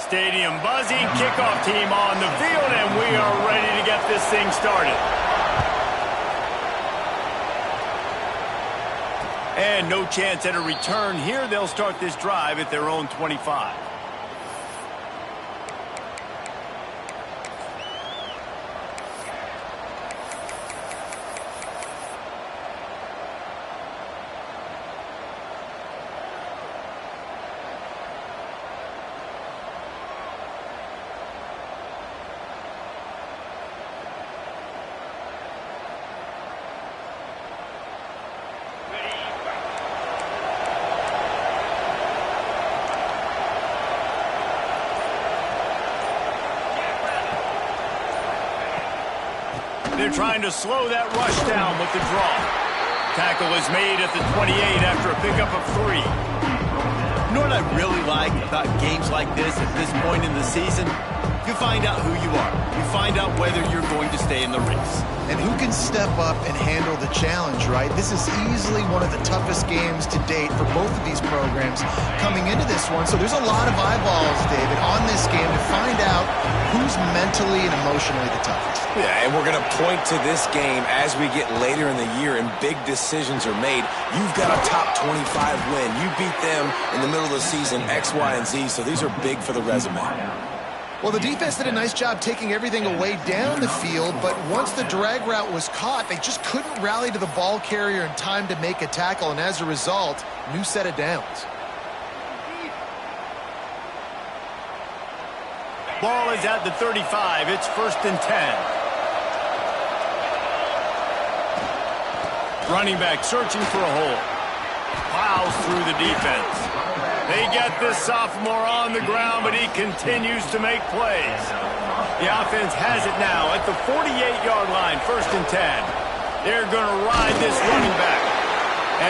Stadium buzzing, kickoff team on the field, and we are ready to get this thing started. And no chance at a return here. They'll start this drive at their own 25. They're trying to slow that rush down with the draw. Tackle is made at the 28 after a pickup of 3. You know what I really like about games like this at this point in the season? You find out who you are. You find out whether you're going to stay in the race. And who can step up and handle the challenge, right? This is easily one of the toughest games to date for both of these programs coming into this one. So there's a lot of eyeballs, David, on this game to find out who's mentally and emotionally the toughest. Yeah, and we're going to point to this game as we get later in the year and big decisions are made. You've got a top 25 win. You beat them in the middle of the season, X, Y, and Z, so these are big for the resume. Well, the defense did a nice job taking everything away down the field, but once the drag route was caught, they just couldn't rally to the ball carrier in time to make a tackle, and as a result, new set of downs. Ball is at the 35. It's 1st and 10. Running back searching for a hole. Plows through the defense. They get this sophomore on the ground, but he continues to make plays. The offense has it now at the 48-yard line, 1st and 10. They're going to ride this running back.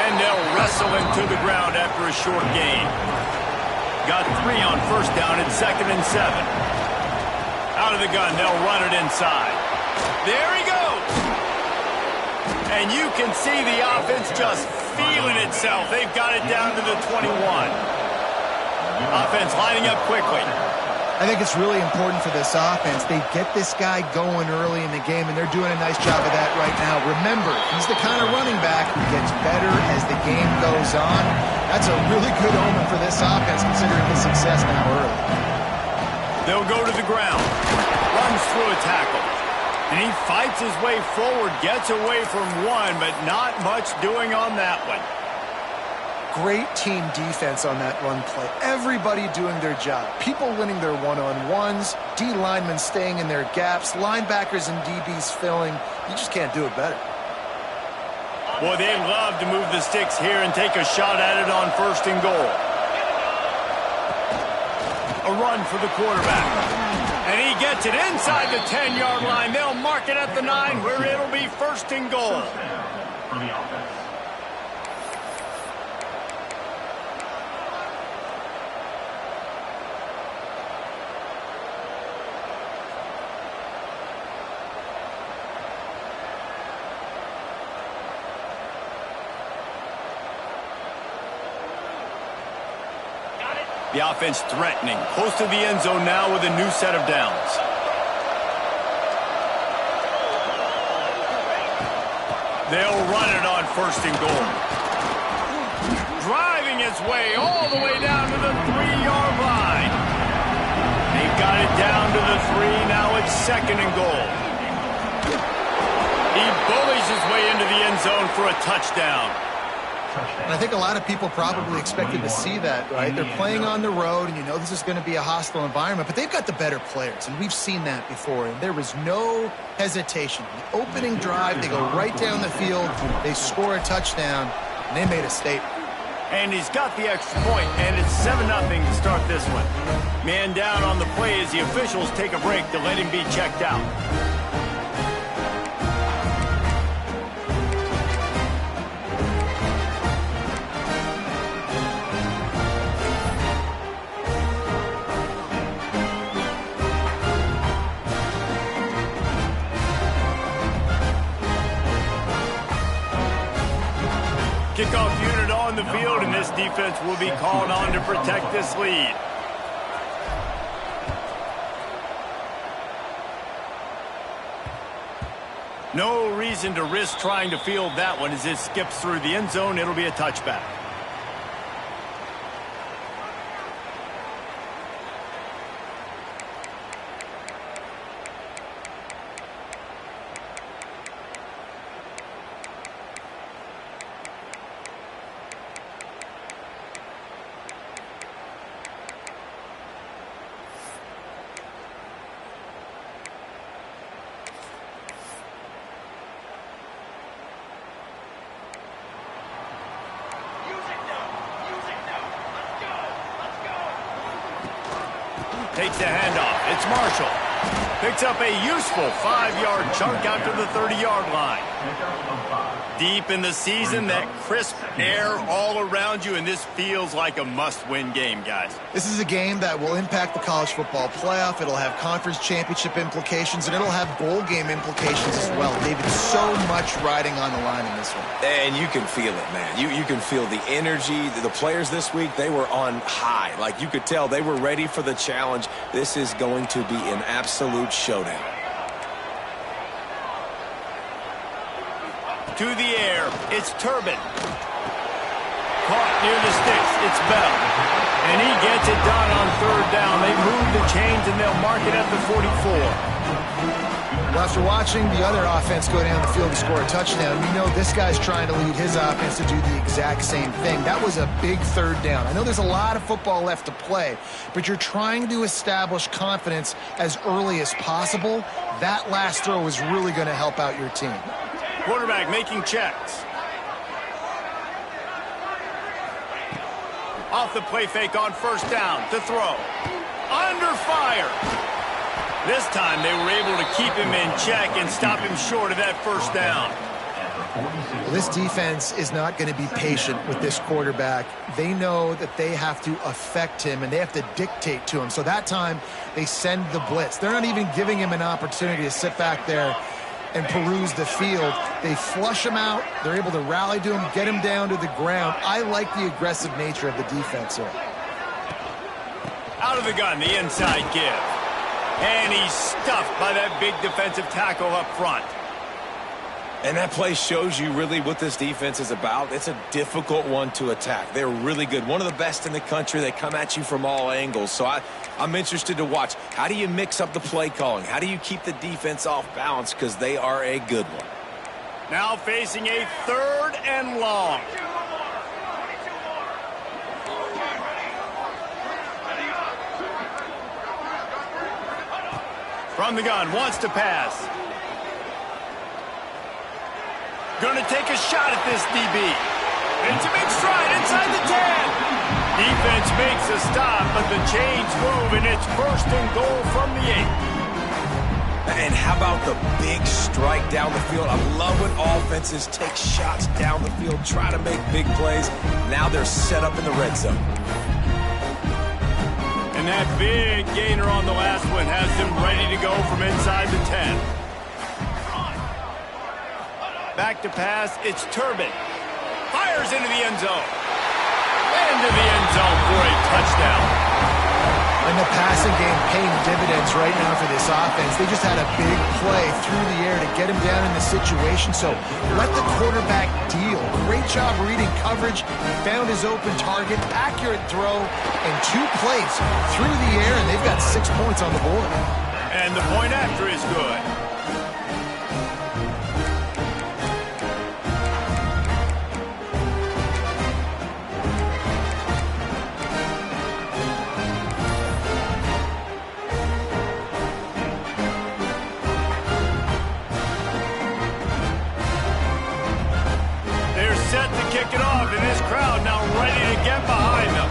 And they'll wrestle him to the ground after a short gain. Got 3 on 1st down at 2nd and 7. Out of the gun, they'll run it inside. There he goes. And you can see the offense just feeling itself. They've got it down to the 21. Offense lining up quickly. I think it's really important for this offense. They get this guy going early in the game, and they're doing a nice job of that right now. Remember, he's the kind of running back who gets better as the game goes on. That's a really good omen for this offense, considering his success now early. They'll go to the ground. Runs through a tackle. And he fights his way forward, gets away from one, but not much doing on that one. Great team defense on that run play. Everybody doing their job. People winning their one-on-ones, D linemen staying in their gaps, linebackers and DBs filling. You just can't do it better. Boy, they love to move the sticks here and take a shot at it on 1st and goal. A run for the quarterback. And he gets it inside the 10-yard line. They'll mark it at the 9 where it'll be 1st and goal. The offense threatening, close to the end zone now with a new set of downs. They'll run it on 1st and goal. Driving its way all the way down to the 3-yard line. They've got it down to the 3. Now it's 2nd and goal. He bullies his way into the end zone for a touchdown. And I think a lot of people probably expected to see that, right? They're playing on the road, and you know this is going to be a hostile environment, but they've got the better players, and we've seen that before, and there was no hesitation. The opening drive, they go right down the field, they score a touchdown, and they made a statement. And he's got the extra point, and it's 7-0 to start this one. Man down on the play as the officials take a break to let him be checked out. Kickoff unit on the field, and this defense will be called on to protect this lead. No reason to risk trying to field that one as it skips through the end zone. It'll be a touchback. Takes the handoff. It's Marshall. Picks up a useful 5-yard chunk out to the 30-yard line. Deep in the season, that crisp air all around you, and this feels like a must-win game, guys. This is a game that will impact the college football playoff. It'll have conference championship implications, and it'll have bowl game implications as well. David, so much riding on the line in this one. And you can feel it, man. You can feel the energy. The players this week, they were on high. Like, you could tell they were ready for the challenge. This is going to be an absolute showdown. To the air, it's Turbin. Caught near the sticks, it's Bell. And he gets it done on 3rd down. They move the chains and they'll mark it at the 44. Well, after watching the other offense go down the field and score a touchdown, you know this guy's trying to lead his offense to do the exact same thing. That was a big 3rd down. I know there's a lot of football left to play, but you're trying to establish confidence as early as possible. That last throw is really going to help out your team. Quarterback making checks. Off the play fake on 1st down to throw. Under fire. This time they were able to keep him in check and stop him short of that 1st down. Well, this defense is not going to be patient with this quarterback. They know that they have to affect him and they have to dictate to him. So that time they send the blitz. They're not even giving him an opportunity to sit back there and peruse the field. They flush him out. They're able to rally to him, get him down to the ground. I like the aggressive nature of the defense here. Out of the gun, the inside give. And he's stuffed by that big defensive tackle up front. And that play shows you really what this defense is about. It's a difficult one to attack. They're really good. One of the best in the country. They come at you from all angles. So I'm interested to watch. How do you mix up the play calling? How do you keep the defense off balance? Because they are a good one. Now facing a 3rd and long. From the gun, wants to pass. Gonna take a shot at this DB. It's a big stride inside the 10. Defense makes a stop, but the chains move, and it's 1st and goal from the 8. And how about the big strike down the field? I love when offenses take shots down the field, try to make big plays. Now they're set up in the red zone. And that big gainer on the last one has them ready to go from inside the 10. Back to pass, it's Turbin. Fires into the end zone. Into the end zone for a touchdown. And the passing game paying dividends right now for this offense. They just had a big play through the air to get him down in the situation. So let the quarterback deal. Great job reading coverage. Found his open target. Accurate throw. And 2 plays through the air, and they've got 6 points on the board. And the point after is good. Set to kick it off, and this crowd now ready to get behind them.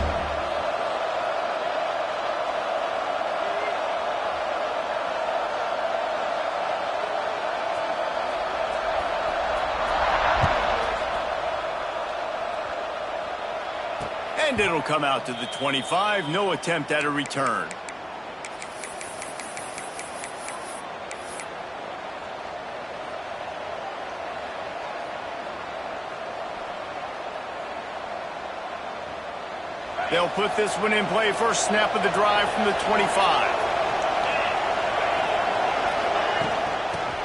And it'll come out to the 25. No attempt at a return. They'll put this one in play. First snap of the drive from the 25.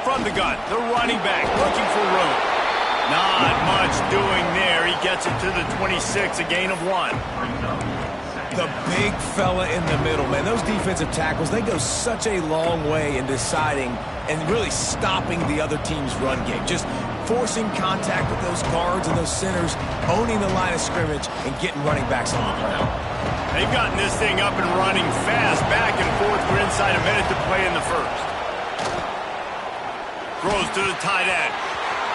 From From the gun, the running back looking for room. Not much doing there. He gets it to the 26, a gain of 1. The big fella in the middle, man. Those defensive tackles, they go such a long way in deciding and really stopping the other team's run game. Just forcing contact with those guards and those centers, owning the line of scrimmage, and getting running backs on the ground. They've gotten this thing up and running fast, back and forth. We're inside a minute to play in the first. Throws to the tight end.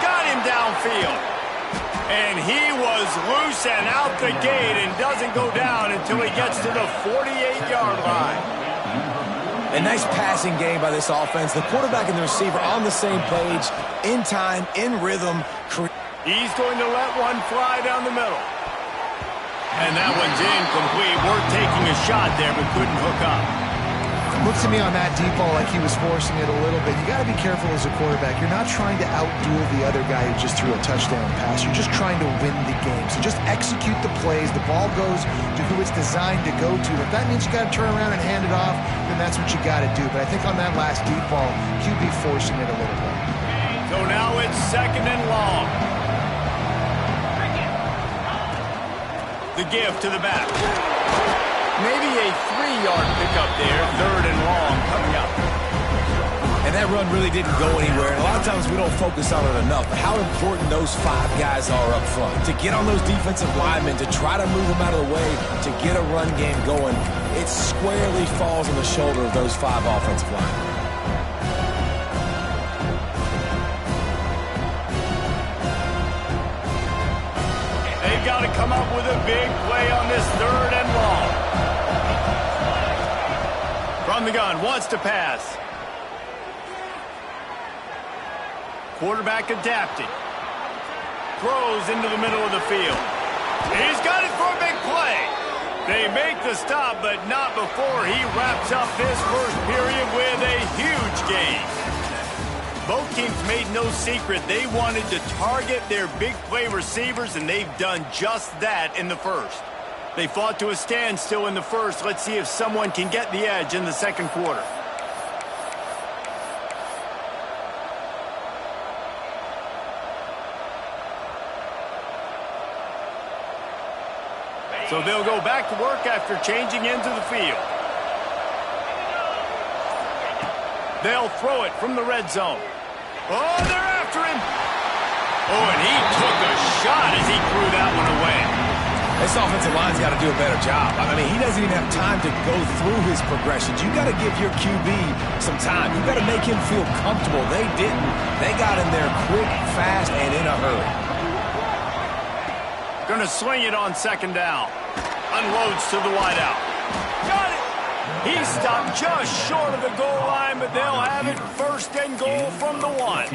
Got him downfield. And he was loose and out the gate and doesn't go down until he gets to the 48-yard line. A nice passing game by this offense. The quarterback and the receiver on the same page, in time, in rhythm. He's going to let one fly down the middle. And that one's incomplete. We're taking a shot there, but couldn't hook up. Looks to me on that deep ball like he was forcing it a little bit. You got to be careful as a quarterback. You're not trying to outduel the other guy who just threw a touchdown pass. You're just trying to win the game. So just execute the plays. The ball goes to who it's designed to go to. If that means you got to turn around and hand it off, then that's what you got to do. But I think on that last deep ball, QB forcing it a little bit. So now it's 2nd and long. The give to the back. Maybe a 3-yard pickup there. 3rd and long coming up. And that run really didn't go anywhere. And a lot of times we don't focus on it enough. But how important those 5 guys are up front. To get on those defensive linemen, to try to move them out of the way, to get a run game going, it squarely falls on the shoulder of those 5 offensive linemen. They've got to come up with a big play on this 3rd and long. From the gun, wants to pass. Quarterback adapting. Throws into the middle of the field. He's got it for a big play. They make the stop, but not before he wraps up this first period with a huge gain. Both teams made no secret they wanted to target their big play receivers, and they've done just that in the first. They fought to a standstill in the first. Let's see if someone can get the edge in the second quarter. So they'll go back to work after changing into the field. They'll throw it from the red zone. Oh, they're after him. Oh, and he took a shot as he threw that one away. This offensive line's got to do a better job. I mean, he doesn't even have time to go through his progressions. You got to give your QB some time. You got to make him feel comfortable. They didn't. They got him there quick, fast, and in a hurry. Going to swing it on 2nd down. Unloads to the wideout. Got it. He stopped just short of the goal line, but they'll have it 1st and goal from the 1.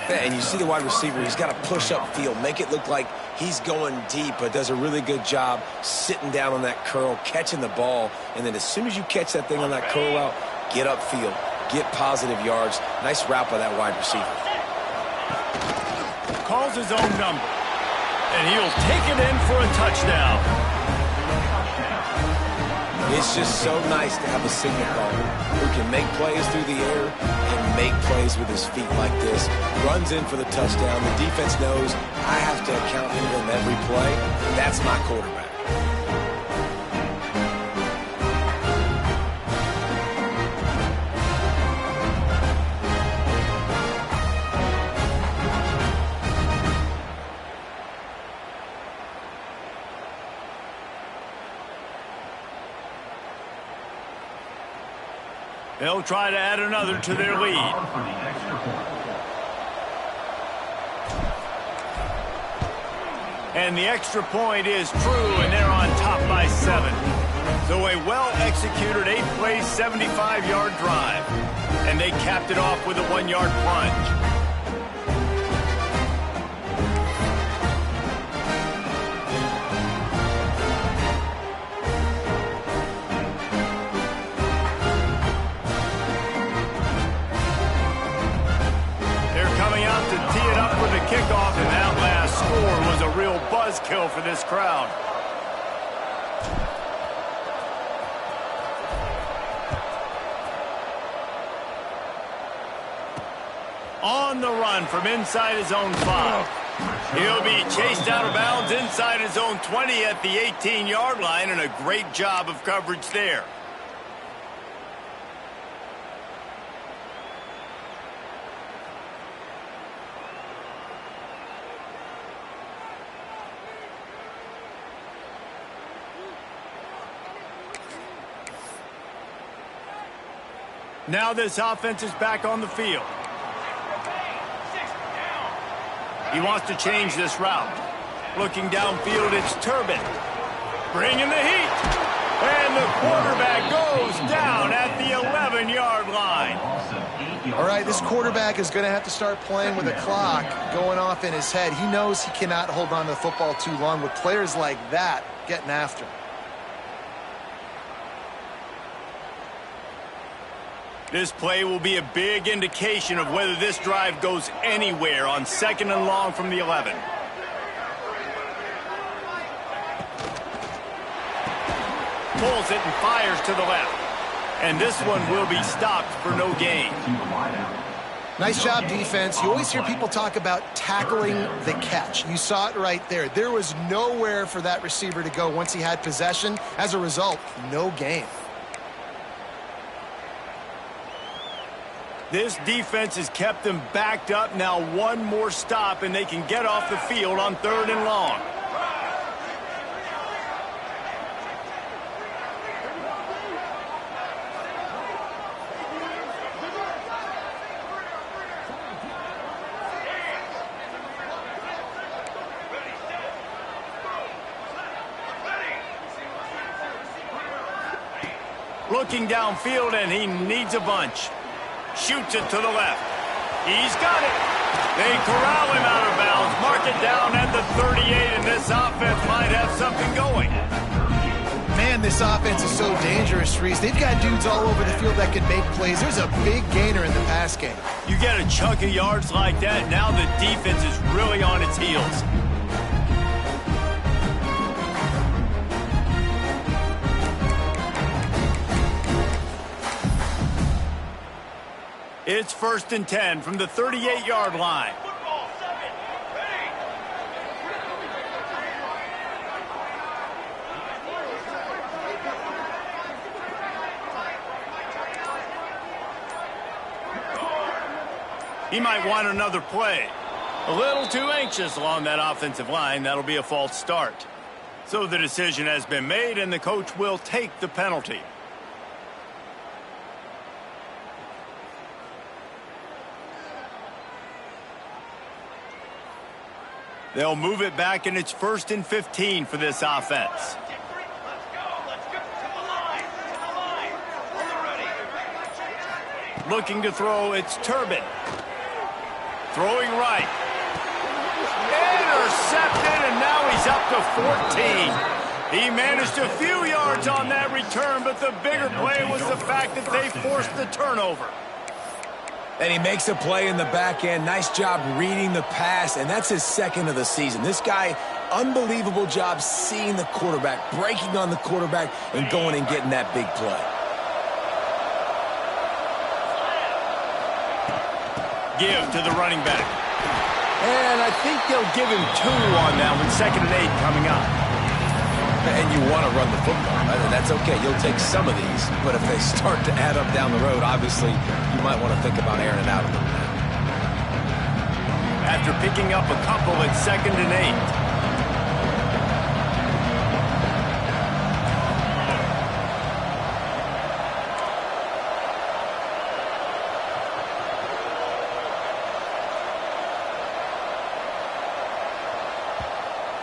And you see the wide receiver, he's got to push upfield, make it look like he's going deep, but does a really good job sitting down on that curl, catching the ball, and then as soon as you catch that thing on that curl out, get upfield, get positive yards. Nice route by that wide receiver. Calls his own number, and he'll take it in for a touchdown. It's just so nice to have a signal caller who can make plays through the air and make plays with his feet like this. Runs in for the touchdown. The defense knows I have to account for him every play. That's my quarterback. They'll try to add another to their lead. And the extra point is true, and they're on top by 7. So a well-executed 8-play, 75-yard drive. And they capped it off with a 1-yard plunge. Kickoff, and that last score was a real buzzkill for this crowd. On the run from inside his own 5. He'll be chased out of bounds inside his own 20 at the 18-yard line, and a great job of coverage there. Now this offense is back on the field. He wants to change this route. Looking downfield, it's Turbin. Bringing the heat. And the quarterback goes down at the 11-yard line. All right, this quarterback is going to have to start playing with a clock going off in his head. He knows he cannot hold on to the football too long with players like that getting after him. This play will be a big indication of whether this drive goes anywhere on 2nd and long from the 11. Pulls it and fires to the left. And this one will be stopped for no gain. Nice job, defense. You always hear people talk about tackling the catch. You saw it right there. There was nowhere for that receiver to go once he had possession. As a result, no gain. This defense has kept them backed up. Now one more stop, and they can get off the field on 3rd and long. Looking downfield, and he needs a bunch. Shoots it to the left. He's got it. They corral him out of bounds. Mark it down at the 38, and this offense might have something going. Man, this offense is so dangerous, Reese. They've got dudes all over the field that can make plays. There's a big gainer in the pass game. You get a chunk of yards like that, now the defense is really on its heels. It's 1st and 10 from the 38-yard line. He might want another play. A little too anxious along that offensive line. That'll be a false start. So the decision has been made, and the coach will take the penalty. They'll move it back, and it's 1st and 15 for this offense. Looking to throw, it's Turbin. Throwing right. Intercepted, and now he's up to 14. He managed a few yards on that return, but the bigger play was the fact that they forced the turnover. And he makes a play in the back end. Nice job reading the pass, and that's his 2nd of the season. This guy, unbelievable job seeing the quarterback, breaking on the quarterback, and going and getting that big play. Give to the running back. And I think they'll give him 2 on that one. 2nd and 8 coming up. And you want to run the football. That's okay. You'll take some of these. But if they start to add up down the road, obviously, you might want to think about airing it out a little bit. After picking up a couple, it's 2nd and 8.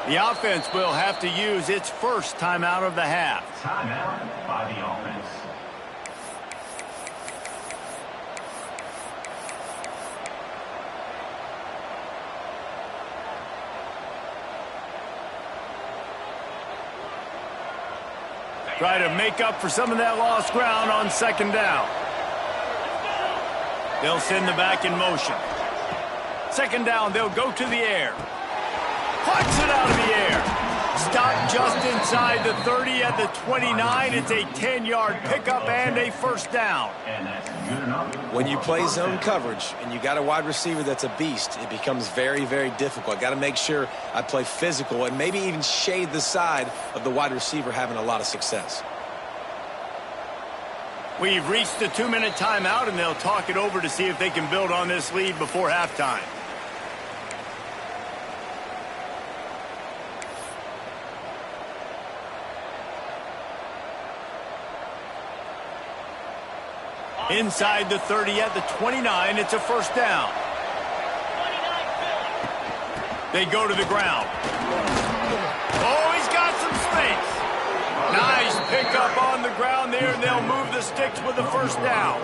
The offense will have to use its first timeout of the half. Timeout by the offense. Try to make up for some of that lost ground on 2nd down. They'll send the back in motion. 2nd down, they'll go to the air. Puts it out of the air. Stopped just inside the 30 at the 29. It's a 10-yard pickup and a first down. When you play zone coverage and you got a wide receiver that's a beast, it becomes very, very difficult. I got to make sure I play physical and maybe even shade the side of the wide receiver having a lot of success. We've reached the 2-minute timeout, and they'll talk it over to see if they can build on this lead before halftime. Inside the 30 at the 29, it's a first down. They go to the ground. Oh, he's got some space. Nice pickup on the ground there, and they'll move the sticks with the first down.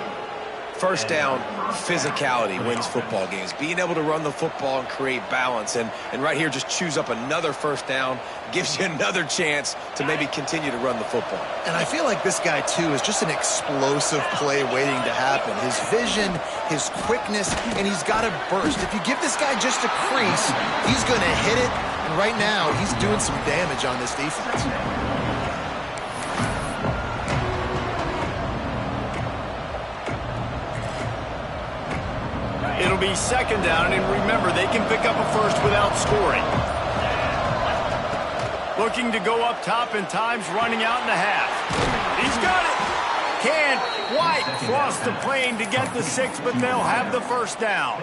First down, physicality wins football games. Being able to run the football and create balance. And right here, just choose up another first down. Gives you another chance to maybe continue to run the football. And I feel like this guy, too, is just an explosive play waiting to happen. His vision, his quickness, and he's got a burst. If you give this guy just a crease, he's going to hit it. And right now, he's doing some damage on this defense. It'll be second down, and remember, they can pick up a first without scoring. Looking to go up top, and time's running out in the half. He's got it. Can't quite cross the plane to get the 6, but they'll have the first down.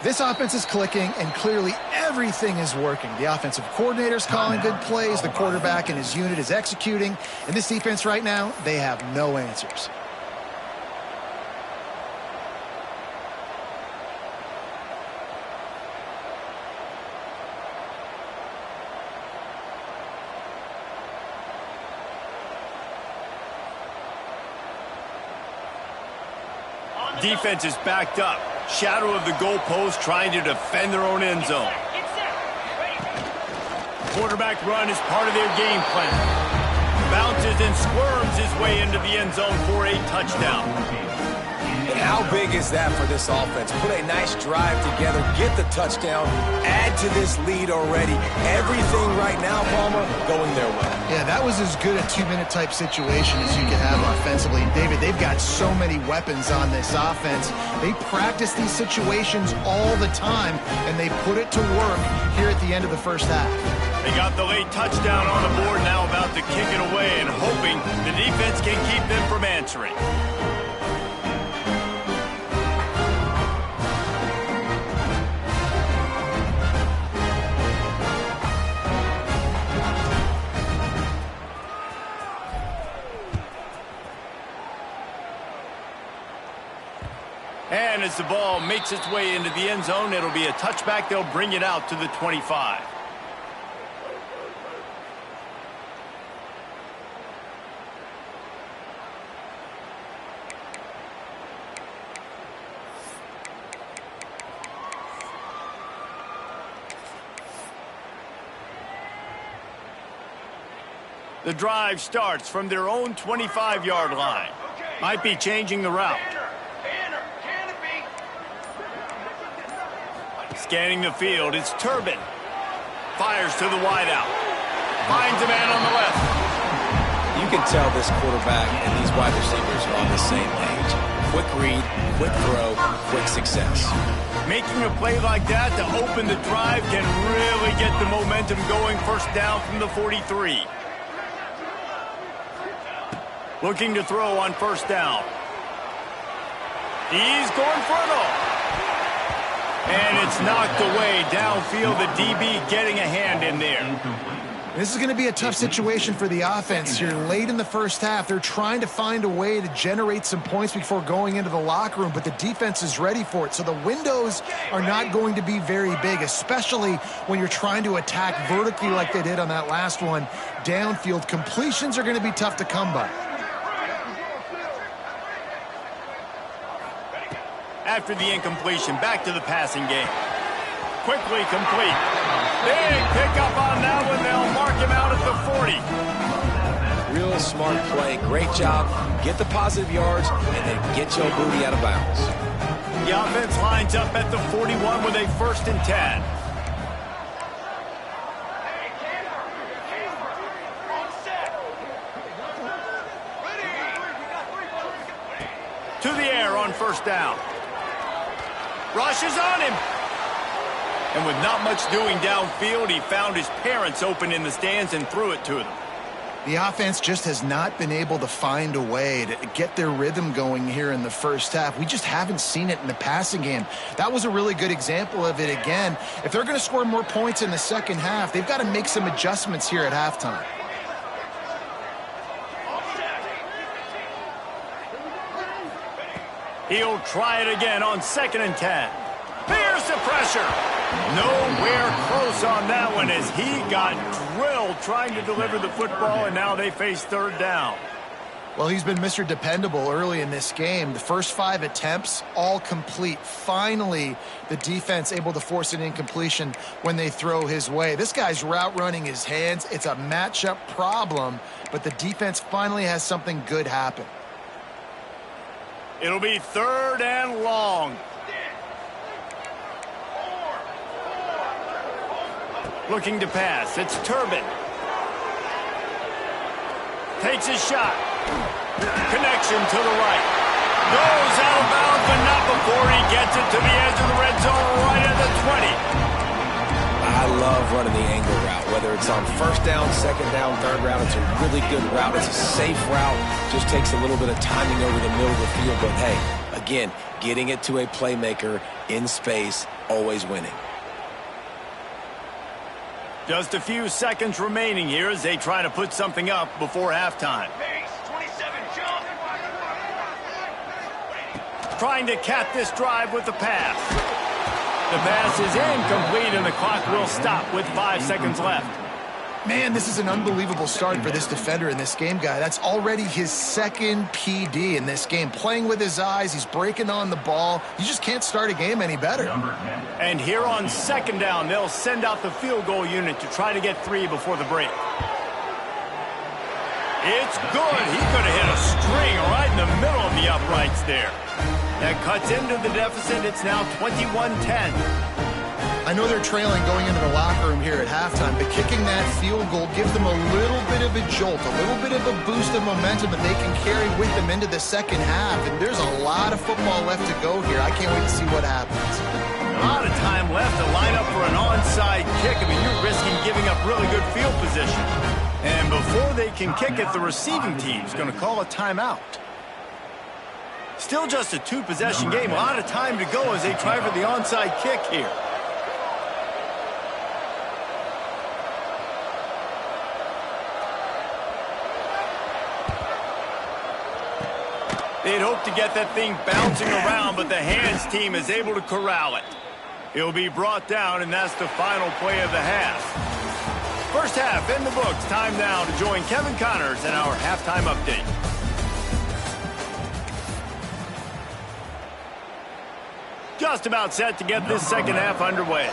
This offense is clicking, and clearly everything is working. The offensive coordinator's calling good plays. The quarterback and his unit is executing. And this defense right now, they have no answers. Defense is backed up. Shadow of the goalpost, trying to defend their own end zone. Quarterback run is part of their game plan. Bounces and squirms his way into the end zone for a touchdown. And how big is that for this offense? Put a nice drive together, get the touchdown, add to this lead already. Everything right now, Palmer, going their way. Yeah, that was as good a 2-minute type situation as you could have offensively. David, they've got so many weapons on this offense. They practice these situations all the time, and they put it to work here at the end of the first half. They got the late touchdown on the board, now about to kick it away and hoping the defense can keep them from answering. And as the ball makes its way into the end zone, it'll be a touchback. They'll bring it out to the 25. The drive starts from their own 25-yard line. Might be changing the route. Scanning the field, it's Turbin. Fires to the wideout. Finds a man on the left. You can tell this quarterback and these wide receivers are on the same page. Quick read, quick throw, quick success. Making a play like that to open the drive can really get the momentum going. First down from the 43. Looking to throw on first down. He's going frontal. And it's knocked away downfield. The DB getting a hand in there. This is going to be a tough situation for the offense here. Late in the first half, they're trying to find a way to generate some points before going into the locker room, but the defense is ready for it. So the windows are not going to be very big, especially when you're trying to attack vertically like they did on that last one. Downfield completions are going to be tough to come by. After the incompletion, back to the passing game. Quickly complete. Big pickup on that one. They'll mark him out at the 40. Real smart play. Great job. Get the positive yards, and then get your booty out of bounds. The offense lines up at the 41 with a 1st and 10. To the air on first down. Rushes on him. And with not much doing downfield, he found his parents open in the stands and threw it to them. The offense just has not been able to find a way to get their rhythm going here in the first half. We just haven't seen it in the passing game. That was a really good example of it again. If they're going to score more points in the second half, they've got to make some adjustments here at halftime. He'll try it again on 2nd and 10. Here's the pressure. Nowhere close on that one as he got drilled trying to deliver the football, and now they face 3rd down. Well, he's been Mr. Dependable early in this game. The first 5 attempts, all complete. Finally, the defense able to force an incompletion when they throw his way. This guy's route running his hands. It's a matchup problem, but the defense finally has something good happen. It'll be 3rd and long. Looking to pass. It's Turbin. Takes his shot. Connection to the right. Goes out of bounds, but not before he gets it to the edge of the red zone right at the 20. I love running the angle route. Whether it's on 1st down, 2nd down, 3rd round, it's a really good route. It's a safe route. Just takes a little bit of timing over the middle of the field. But, hey, again, getting it to a playmaker in space, always winning. Just a few seconds remaining here as they try to put something up before halftime. Trying to cap this drive with the pass. The pass is incomplete and the clock will stop with 5 seconds left. Man, this is an unbelievable start for this defender in this game, guy. That's already his 2nd PD in this game. Playing with his eyes, he's breaking on the ball. You just can't start a game any better. And here on 2nd down, they'll send out the field goal unit to try to get 3 before the break. It's good. He could have hit a string right in the middle of the uprights there. That cuts into the deficit. It's now 21-10. I know they're trailing going into the locker room here at halftime, but kicking that field goal gives them a little bit of a jolt, a little bit of a boost of momentum that they can carry with them into the second half. And there's a lot of football left to go here. I can't wait to see what happens. A lot of time left to line up for an onside kick. I mean, you're risking giving up really good field position. And before they can kick it, the receiving team's going to call a timeout. Still just a 2-possession game. A lot of time to go as they try for the onside kick here. They'd hope to get that thing bouncing around, but the hands team is able to corral it. He'll be brought down, and that's the final play of the half. First half in the books. Time now to join Kevin Connors in our halftime update. Just about set to get this second half underway.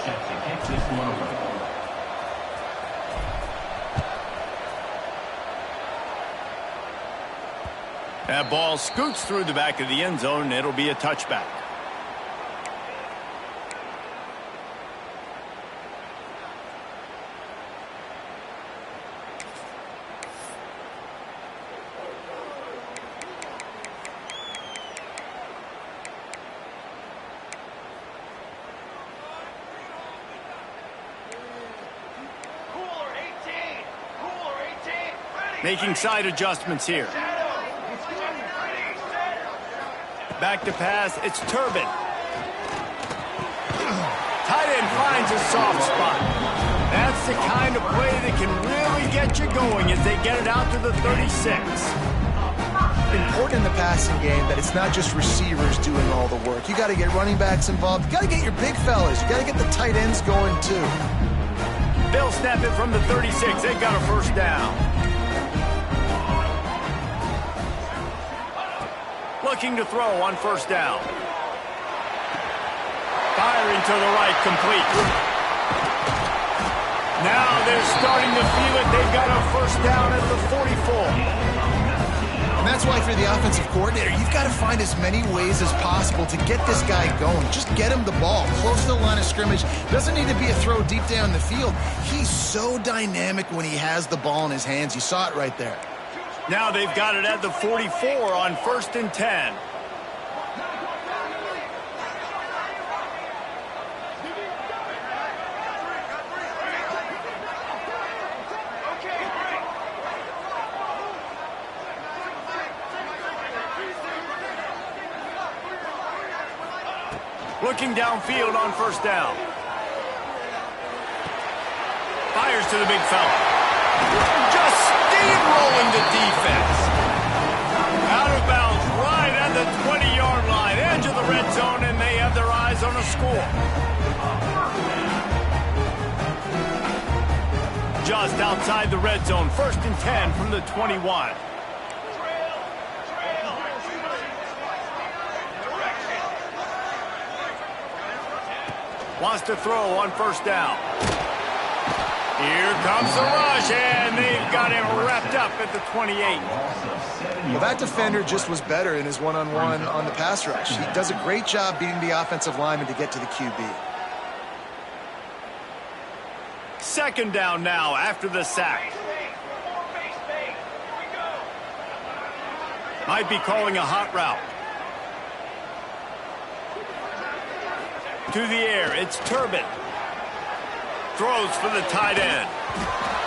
That ball scoots through the back of the end zone, and it'll be a touchback. Making side adjustments here. Back to pass, it's Turbin. Tight end finds a soft spot. That's the kind of play that can really get you going as they get it out to the 36. Important in the passing game that it's not just receivers doing all the work. You got to get running backs involved. You got to get your big fellas. You got to get the tight ends going too. They'll snap it from the 36. They've got a first down. Looking to throw on first down. Firing to the right, complete. Now they're starting to feel it. They've got a first down at the 44. And that's why for the offensive coordinator, you've got to find as many ways as possible to get this guy going. Just get him the ball close to the line of scrimmage. Doesn't need to be a throw deep down the field. He's so dynamic when he has the ball in his hands. You saw it right there. Now they've got it at the 44 on 1st and 10. Looking downfield on first down. Fires to the big fella. Just steamrolling the defense. Out of bounds right at the 20-yard line. Edge of the red zone, and they have their eyes on a score. Just outside the red zone. 1st and 10 from the 21. Wants to throw on first down. Here comes the rush, and they've got him wrapped up at the 28. Well, that defender just was better in his one-on-one on the pass rush. He does a great job beating the offensive lineman to get to the QB. 2nd down now after the sack. Might be calling a hot route. To the air, it's Turbin. Throws for the tight end.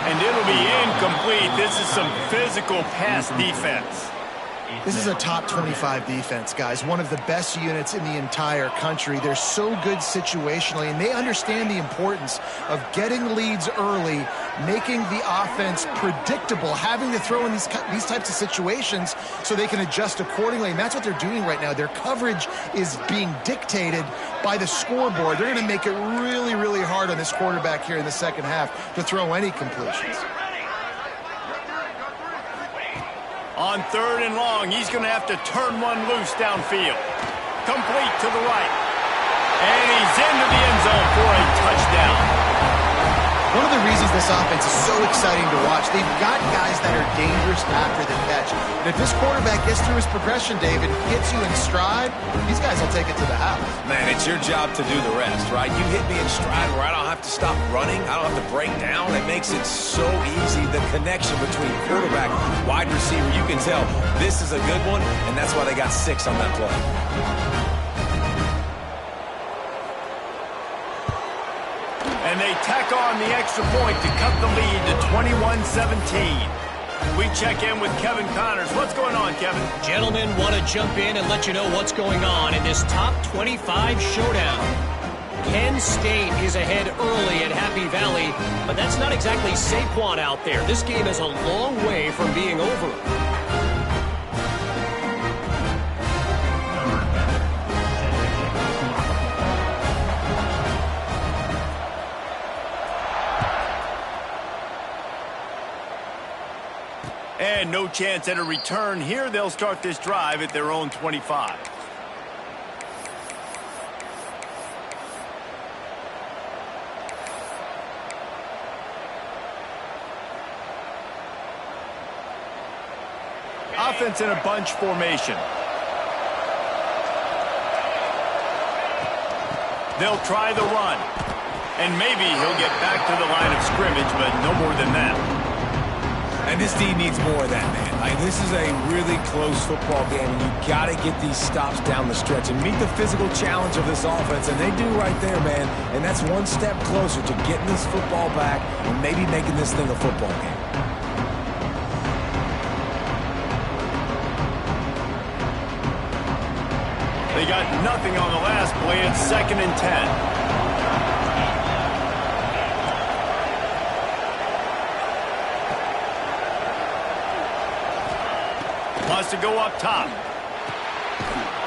And it'll be incomplete. This is some physical pass defense. This is a top 25 defense, guys. One of the best units in the entire country. They're so good situationally, and they understand the importance of getting leads early, making the offense predictable, having to throw in these types of situations so they can adjust accordingly. And that's what they're doing right now. Their coverage is being dictated by the scoreboard. They're going to make it really, really hard on this quarterback here in the second half to throw any completions. On 3rd and long, he's going to have to turn one loose downfield. Complete to the right. And he's into the end zone for a touchdown. One of the reasons this offense is so exciting to watch, they've got guys that are dangerous after the catch. And if this quarterback gets through his progression, David, gets you in stride, these guys will take it to the house. Man, it's your job to do the rest, right? You hit me in stride where I don't have to stop running. I don't have to break down. It makes it so easy. The connection between quarterback, wide receiver, you can tell this is a good one, and that's why they got 6 on that play. And they tack on the extra point to cut the lead to 21-17. We check in with Kevin Connors. What's going on, Kevin? Gentlemen, want to jump in and let you know what's going on in this top 25 showdown. Penn State is ahead early at Happy Valley, but that's not exactly Saquon out there. This game is a long way from being over. And no chance at a return here. They'll start this drive at their own 25. Offense in a bunch formation. They'll try the run. And maybe he'll get back to the line of scrimmage, but no more than that. And this team needs more of that, man. Like, this is a really close football game, and you got to get these stops down the stretch and meet the physical challenge of this offense, and they do right there, man. And that's one step closer to getting this football back and maybe making this thing a football game. They got nothing on the last play. It's 2nd and 10. Wants to go up top.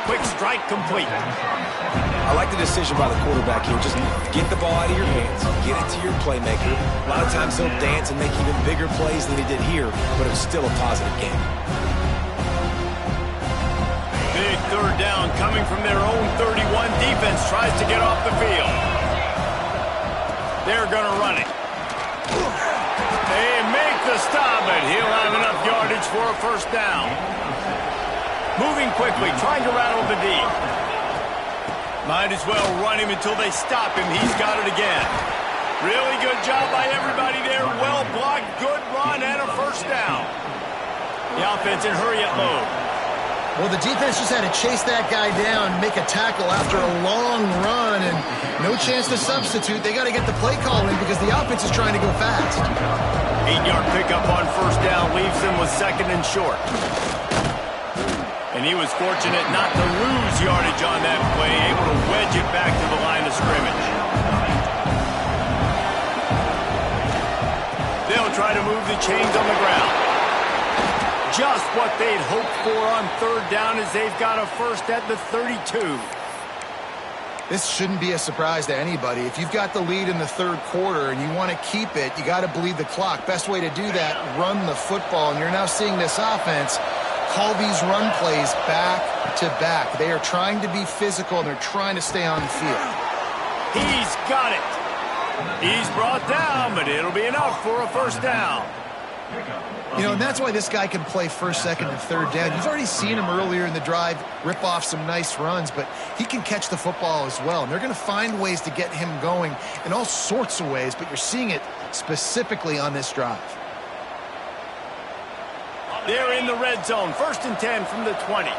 Quick strike complete. I like the decision by the quarterback here. Just get the ball out of your hands. Get it to your playmaker. A lot of times he'll dance and make even bigger plays than he did here, but it was still a positive game. Big 3rd down coming from their own 31. Defense tries to get off the field. They're going to run it. They make the stop, but he'll have enough yardage for a 1st down. Moving quickly, trying to rattle the D. Might as well run him until they stop him. He's got it again. Really good job by everybody there. Well blocked, good run, and a 1st down. The offense in hurry-up mode. Well, the defense just had to chase that guy down, make a tackle after a long run, and no chance to substitute. They got to get the play call in because the offense is trying to go fast. 8-yard pickup on 1st down leaves them with 2nd and short. And And he was fortunate not to lose yardage on that play, able to wedge it back to the line of scrimmage. They'll try to move the chains on the ground. Just what they'd hoped for on third down as they've got a first at the 32. This shouldn't be a surprise to anybody. If you've got the lead in the third quarter and you want to keep it, you got to bleed the clock. Best way to do that, run the football. And you're now seeing this offense call these run plays back to back. They are trying to be physical, and they're trying to stay on the field. He's got it. He's brought down, but it'll be enough for a first down. You know, and that's why this guy can play first, second, and third down. You've already seen him earlier in the drive rip off some nice runs, but he can catch the football as well. And they're going to find ways to get him going in all sorts of ways, but you're seeing it specifically on this drive. They're in the red zone. 1st and 10 from the 20.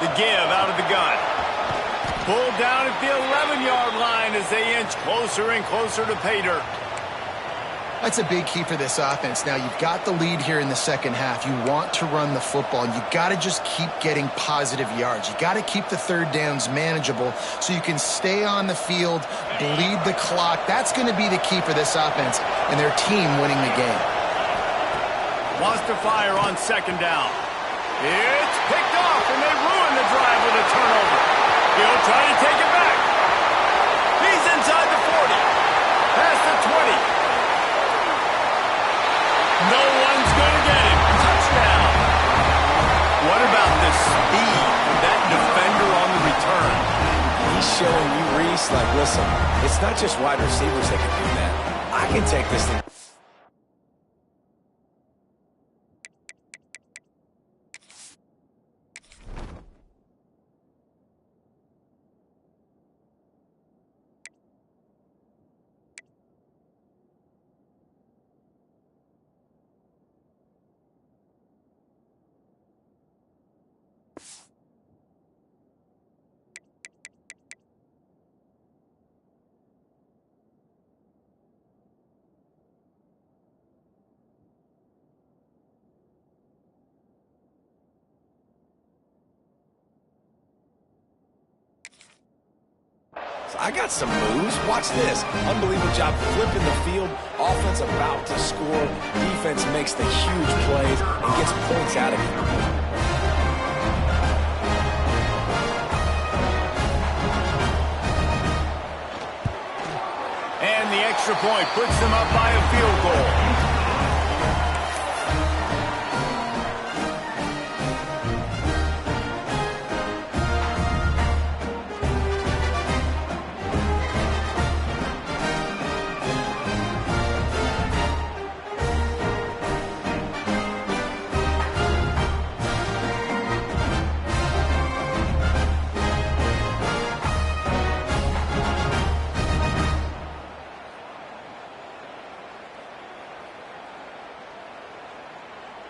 The give out of the gun. Pulled down at the 11-yard line as they inch closer and closer to pay dirt. That's a big key for this offense. Now, you've got the lead here in the second half. You want to run the football, and you got to just keep getting positive yards. You got to keep the third downs manageable so you can stay on the field, bleed the clock. That's going to be the key for this offense and their team winning the game. Wants to fire on 2nd down. It's picked off, and they ruin the drive with a turnover. He'll try to take it back. He's inside the 40. Past the 20. No one's going to get him. Touchdown. What about the speed of that defender on the return? He's showing you, Reese, like, listen, it's not just wide receivers that can do that. I can take this thing. I got some moves. Watch this. Unbelievable job flipping the field. Offense about to score. Defense makes the huge plays and gets points out of it. And the extra point puts them up by a field goal.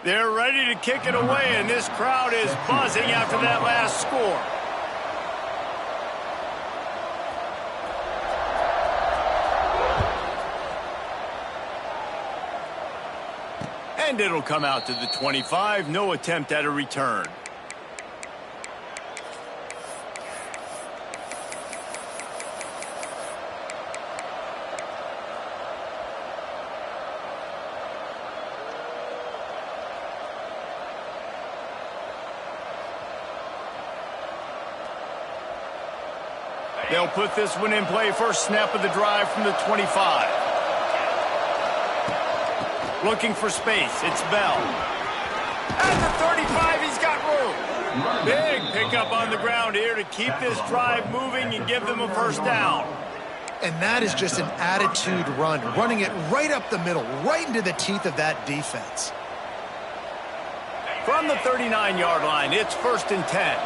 They're ready to kick it away, and this crowd is buzzing after that last score. And it'll come out to the 25. No attempt at a return. They'll put this one in play. First snap of the drive from the 25. Looking for space. It's Bell. At the 35, he's got room. Big pickup on the ground here to keep this drive moving and give them a first down. And that is just an attitude run, running it right up the middle, right into the teeth of that defense. From the 39-yard line, it's 1st and 10.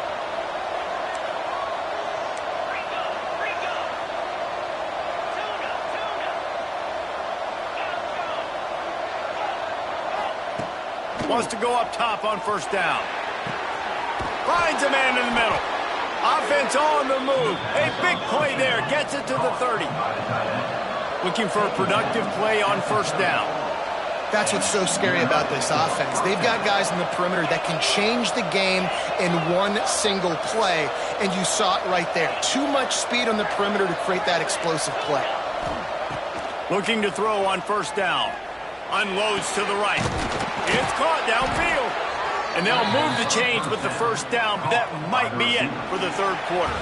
Wants to go up top on first down. Finds a man in the middle. Offense on the move. A big play there. Gets it to the 30. Looking for a productive play on first down. That's what's so scary about this offense. They've got guys in the perimeter that can change the game in one single play, and you saw it right there. Too much speed on the perimeter to create that explosive play. Looking to throw on first down. Unloads to the right. It's caught downfield. And they'll move the chains with the first down, but that might be it for the third quarter.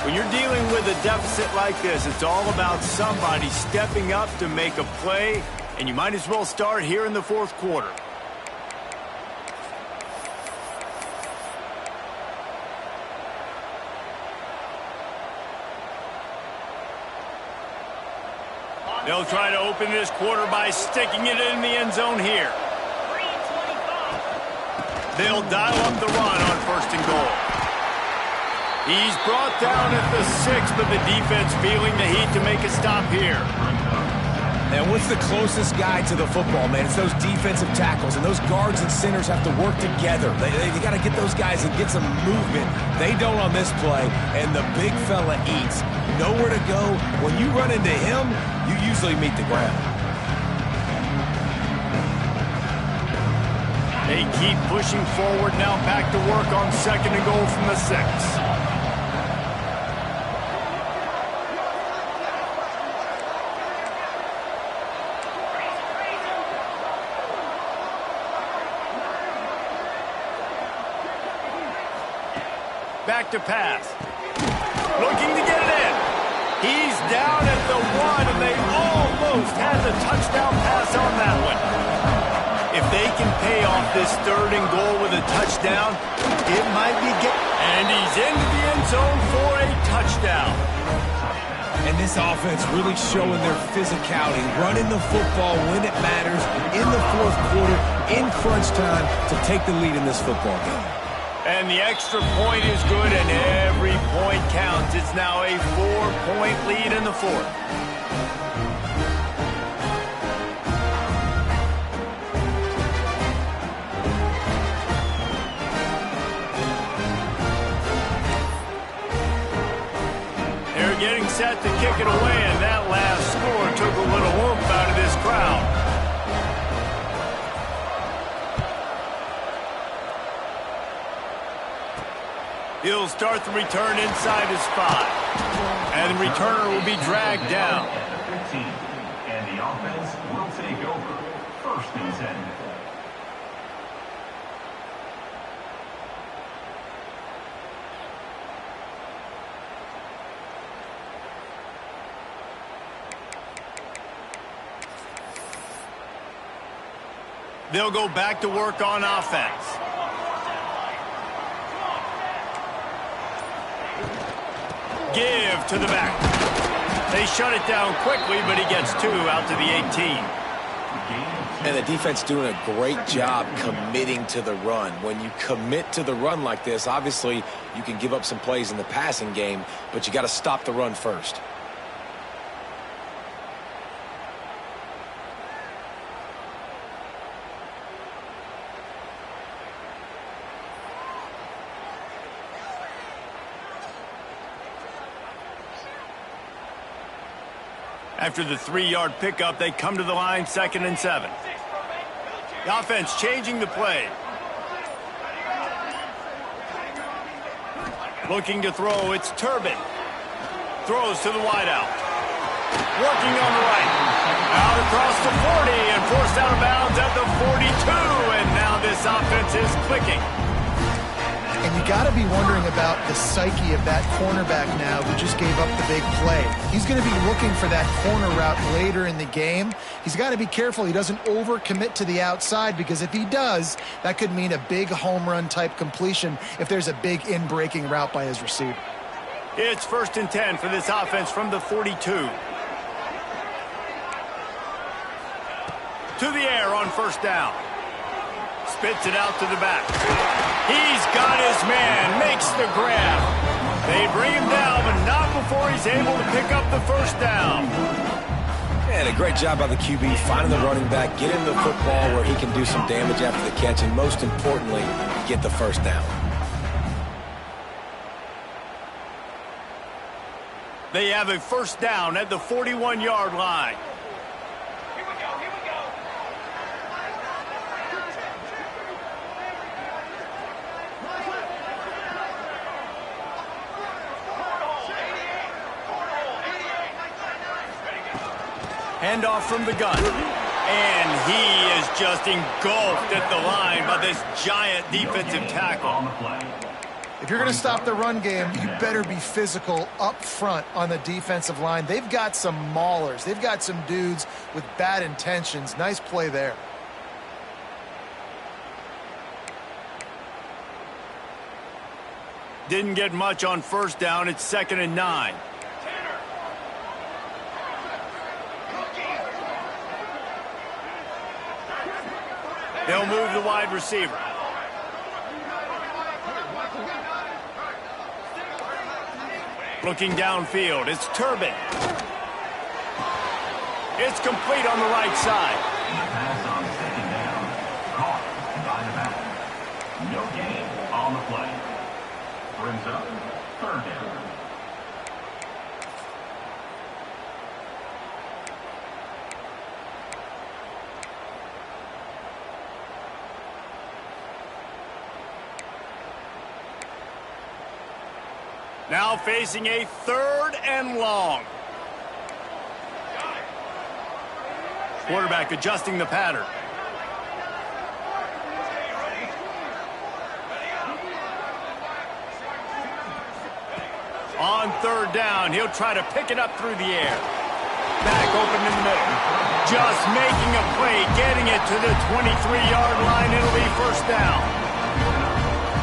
When you're dealing with a deficit like this, it's all about somebody stepping up to make a play, and you might as well start here in the fourth quarter. They'll try to open this quarter by sticking it in the end zone here. They'll dial up the run on first and goal. He's brought down at the 6, but the defense feeling the heat to make a stop here. And what's the closest guy to the football, man? It's those defensive tackles, and those guards and centers have to work together. They got to get those guys and get some movement. They don't on this play, and the big fella eats. Nowhere to go. When you run into him, you usually meet the ground. They keep pushing forward now, back to work on second and goal from the 6. Back to pass. Looking to get it in. He's down at the 1, and they almost had the touchdown pass on that one. If they can pay off this third and goal with a touchdown, it might be and he's into the end zone for a touchdown. And this offense really showing their physicality, running the football when it matters, in the fourth quarter, in crunch time, to take the lead in this football game. And the extra point is good, and every point counts. It's now a 4-point lead in the fourth. They're getting set to kick it away, and that last score took a little oomph out of this crowd. He'll start the return inside his 5. And the returner will be dragged down. 15, and the offense will take over. First and 10. They'll go back to work on offense. Give to the back. They shut it down quickly, but he gets 2 out to the 18. And the defense doing a great job committing to the run. When you commit to the run like this, obviously you can give up some plays in the passing game, but you got to stop the run first. After the 3-yard pickup, they come to the line, 2nd and 7. The offense changing the play. Looking to throw, it's Turbin. Throws to the wideout. Working on the right. Out across the 40 and forced out of bounds at the 42. And now this offense is clicking. And you got to be wondering about the psyche of that cornerback now who just gave up the big play. He's going to be looking for that corner route later in the game. He's got to be careful he doesn't overcommit to the outside, because if he does, that could mean a big home run type completion if there's a big in-breaking route by his receiver. It's 1st and 10 for this offense from the 42. To the air on first down. Spits it out to the back. He's got his man, makes the grab. They bring him down, but not before he's able to pick up the first down. And a great job by the QB finding the running back, getting the football where he can do some damage after the catch, and most importantly, get the first down. They have a first down at the 41-yard line. Handoff from the gun. And he is just engulfed at the line by this giant defensive tackle. If you're going to stop the run game, you better be physical up front on the defensive line. They've got some maulers. They've got some dudes with bad intentions. Nice play there. Didn't get much on first down. It's 2nd and 9. They'll move the wide receiver. Looking downfield, it's Turbin. It's complete on the right side. Pass on 2nd down. Caught by the back. No gain on the play. Brings up 3rd down. Now facing a 3rd and long. Quarterback adjusting the pattern. On 3rd down, he'll try to pick it up through the air. Back open in the middle. Just making a play, getting it to the 23-yard line. It'll be first down.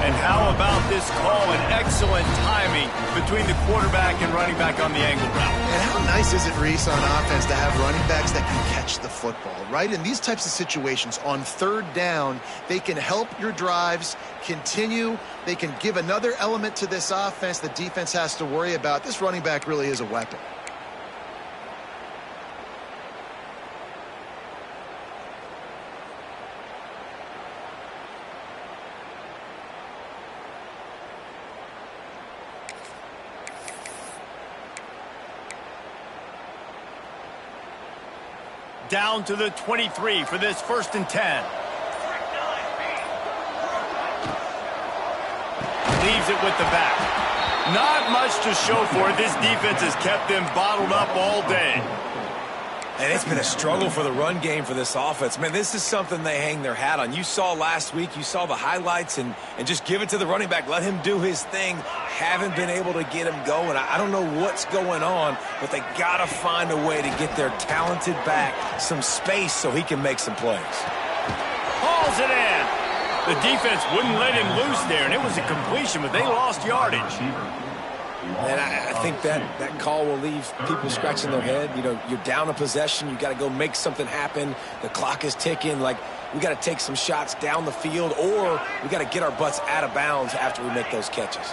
And how about this call and excellent timing between the quarterback and running back on the angle route. And how nice is it, Reese, on offense to have running backs that can catch the football, right? In these types of situations, on 3rd down, they can help your drives continue. They can give another element to this offense the defense has to worry about. This running back really is a weapon. Down to the 23 for this 1st and 10. Leaves it with the back. Not much to show for it. This defense has kept them bottled up all day. And it's been a struggle for the run game for this offense. Man, this is something they hang their hat on. You saw last week, you saw the highlights, and just give it to the running back. Let him do his thing. Haven't been able to get him going. I don't know what's going on, but they got to find a way to get their talented back some space so he can make some plays. Hauls it in. The defense wouldn't let him loose there, and it was a completion, but they lost yardage. And I think that call will leave people scratching their head. You know, you're down a possession. You got to go make something happen. The clock is ticking. Like, we got to take some shots down the field, or we got to get our butts out of bounds after we make those catches.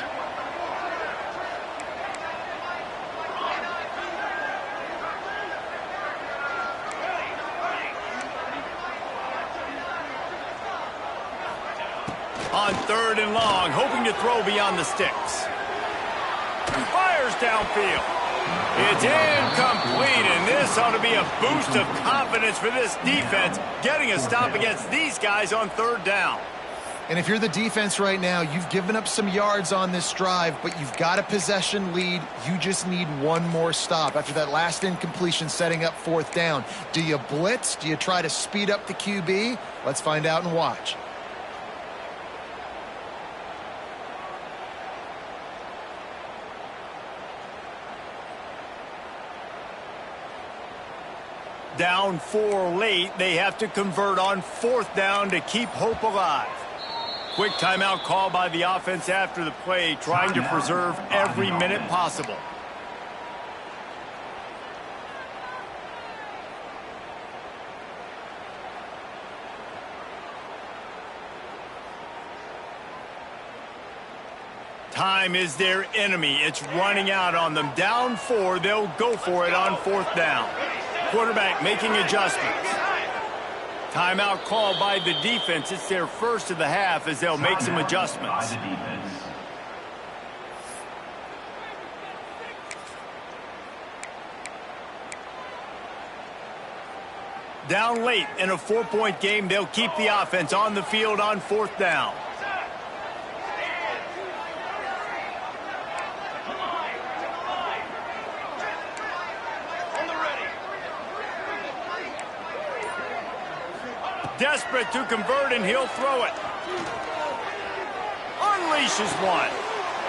On 3rd and long, hoping to throw beyond the sticks. Fires downfield. It's incomplete, and this ought to be a boost of confidence for this defense, getting a stop against these guys on 3rd down. And if you're the defense right now, you've given up some yards on this drive, but you've got a possession lead. You just need one more stop after that last incompletion setting up 4th down. Do you blitz? Do you try to speed up the QB? Let's find out and watch. Down 4 late, they have to convert on 4th down to keep hope alive. Quick timeout call by the offense after the play, trying to preserve every minute possible. Time is their enemy. It's running out on them. Down 4, they'll go for it on 4th down. Quarterback making adjustments. Timeout called by the defense. It's their first of the half as they'll make some adjustments. Down late in a 4-point game, they'll keep the offense on the field on 4th down. Desperate to convert, and he'll throw it. Unleashes one.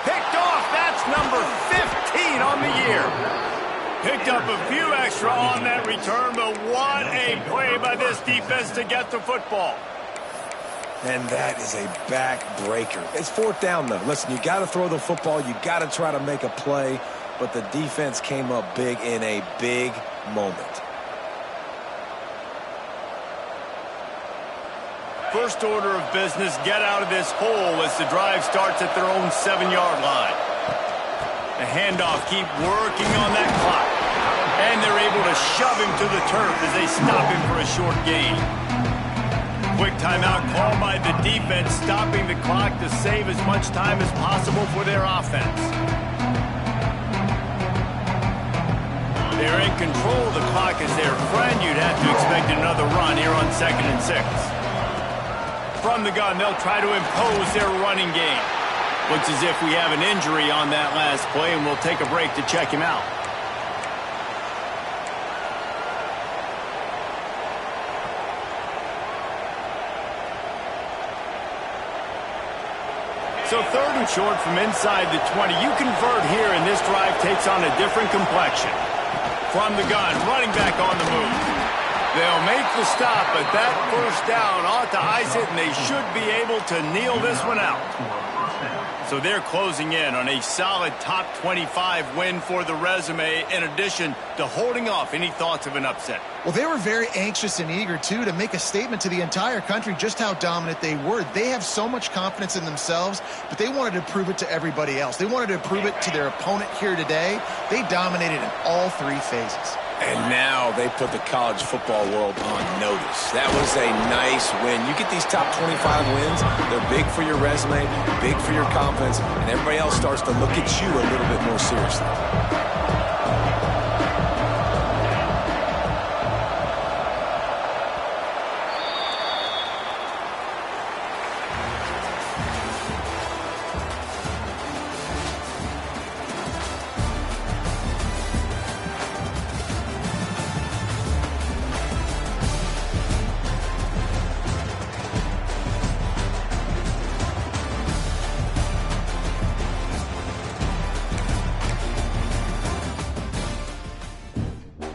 Picked off. That's number 15 on the year. Picked up a few extra on that return, but what a play by this defense to get the football. And that is a backbreaker. It's 4th down, though. Listen, you got to throw the football. You got to try to make a play, but the defense came up big in a big moment. First order of business, get out of this hole as the drive starts at their own 7-yard line. The handoff, keep working on that clock. And they're able to shove him to the turf as they stop him for a short gain. Quick timeout called by the defense, stopping the clock to save as much time as possible for their offense. They're in control of the clock as their friend. You'd have to expect another run here on 2nd and 6. From the gun, they'll try to impose their running game. Looks as if we have an injury on that last play, and we'll take a break to check him out. So 3rd and short from inside the 20. You convert here, and this drive takes on a different complexion. From the gun, running back on the move. They'll make the stop, but that first down ought to ice it, and they should be able to kneel this one out. So they're closing in on a solid top 25 win for the resume, in addition to holding off any thoughts of an upset. Well, they were very anxious and eager, too, to make a statement to the entire country just how dominant they were. They have so much confidence in themselves, but they wanted to prove it to everybody else. They wanted to prove it to their opponent here today. They dominated in all 3 phases. And now they put the college football world on notice. That was a nice win. You get these top 25 wins, they're big for your resume, big for your confidence, and everybody else starts to look at you a little bit more seriously.